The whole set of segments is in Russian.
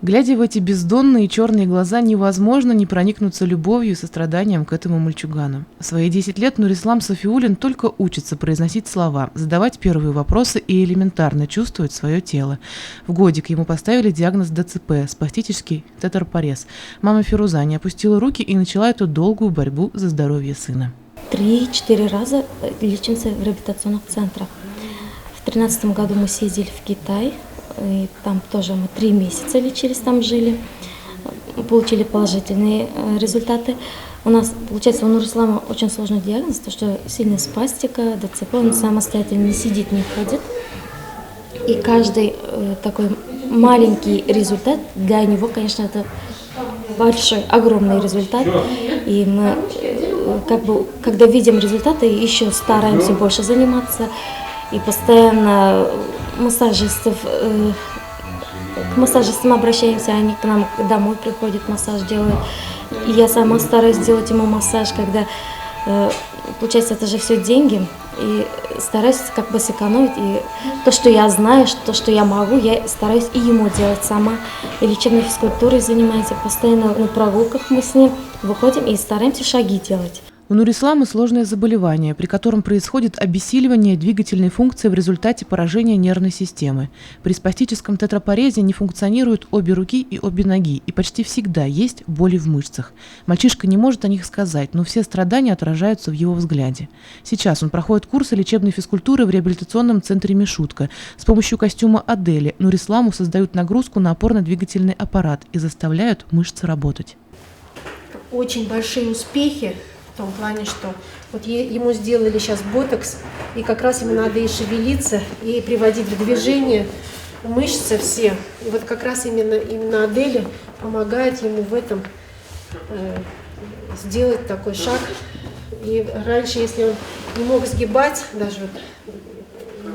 Глядя в эти бездонные черные глаза, невозможно не проникнуться любовью и состраданием к этому мальчугану. В свои 10 лет Нурислам Софиуллин только учится произносить слова, задавать первые вопросы и элементарно чувствовать свое тело. В годик ему поставили диагноз ДЦП – спастический тетрапорез. Мама Фируза не опустила руки и начала эту долгую борьбу за здоровье сына. 3-4 раза лечимся в реабилитационных центрах. В 2013 году мы съездили в Китай. И там тоже мы 3 месяца лечились, там жили, получили положительные результаты. У нас, получается, у Нурислама очень сложный диагноз, то что сильная спастика, ДЦП, он самостоятельно не сидит, не ходит. И каждый такой маленький результат для него, конечно, это большой, огромный результат. И мы, когда видим результаты, еще стараемся больше заниматься. И постоянно к массажистам обращаемся, они к нам домой приходят, массаж делают. И я сама стараюсь делать ему массаж, когда, получается, это же все деньги. И стараюсь как бы сэкономить. И то, что я знаю, то, что я могу, я стараюсь и ему делать сама. И лечебной физкультурой занимаемся, постоянно на прогулках мы с ним выходим и стараемся шаги делать. У Нурислама сложное заболевание, при котором происходит обессиливание двигательной функции в результате поражения нервной системы. При спастическом тетрапорезе не функционируют обе руки и обе ноги, и почти всегда есть боли в мышцах. Мальчишка не может о них сказать, но все страдания отражаются в его взгляде. Сейчас он проходит курсы лечебной физкультуры в реабилитационном центре «Мишутка». С помощью костюма Адели Нурисламу создают нагрузку на опорно-двигательный аппарат и заставляют мышцы работать. Очень большие успехи. В том плане, что вот ему сделали сейчас ботокс, и как раз ему надо и шевелиться, и приводить в движение мышцы все. И вот как раз именно Адели помогает ему в этом сделать такой шаг. И раньше, если он не мог сгибать, даже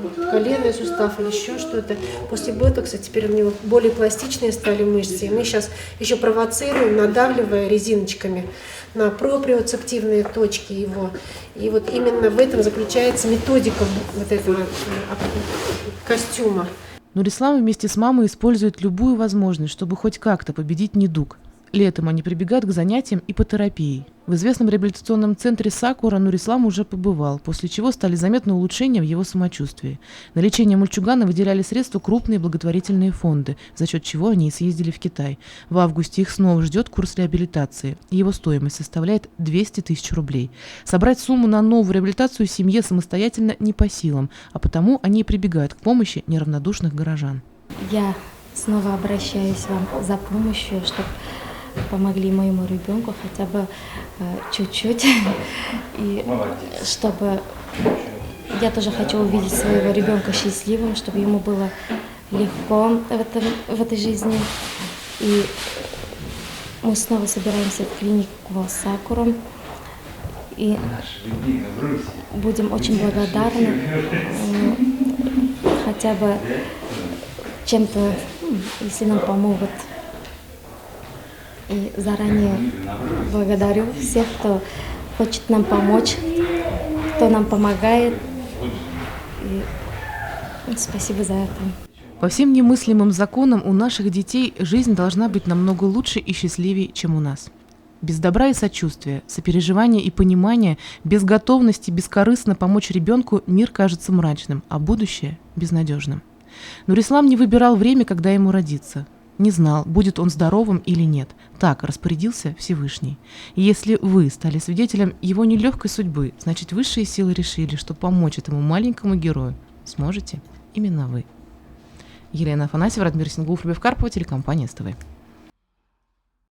вот коленный сустав или еще что-то, после ботокса теперь у него более пластичные стали мышцы. И мы сейчас еще провоцируем, надавливая резиночками на проприоцептивные точки его. И вот именно в этом заключается методика вот этого костюма. Нурислам вместе с мамой использует любую возможность, чтобы хоть как-то победить недуг. Летом они прибегают к занятиям ипотерапией. В известном реабилитационном центре «Сакура» Нурислам уже побывал, после чего стали заметны улучшения в его самочувствии. На лечение мальчугана выделяли средства крупные благотворительные фонды, за счет чего они и съездили в Китай. В августе их снова ждет курс реабилитации. Его стоимость составляет 200 тысяч рублей. Собрать сумму на новую реабилитацию семье самостоятельно не по силам, а потому они и прибегают к помощи неравнодушных горожан. Я снова обращаюсь вам за помощью, чтобы помогли моему ребенку хотя бы чуть-чуть. И чтобы я тоже хочу увидеть своего ребенка счастливым, чтобы ему было легко в этой жизни. И мы снова собираемся в клинику «Сакура». И будем очень благодарны хотя бы чем-то, если нам помогут. И заранее благодарю всех, кто хочет нам помочь, кто нам помогает. И спасибо за это. По всем немыслимым законам у наших детей жизнь должна быть намного лучше и счастливее, чем у нас. Без добра и сочувствия, сопереживания и понимания, без готовности бескорыстно помочь ребенку мир кажется мрачным, а будущее – безнадежным. Нурислам не выбирал время, когда ему родиться. Не знал, будет он здоровым или нет. Так распорядился Всевышний. И если вы стали свидетелем его нелегкой судьбы, значит, высшие силы решили, что помочь этому маленькому герою сможете именно вы. Елена Афанасьева, Радмир Сингулов, Любовь Карпова, телекомпания СТВ.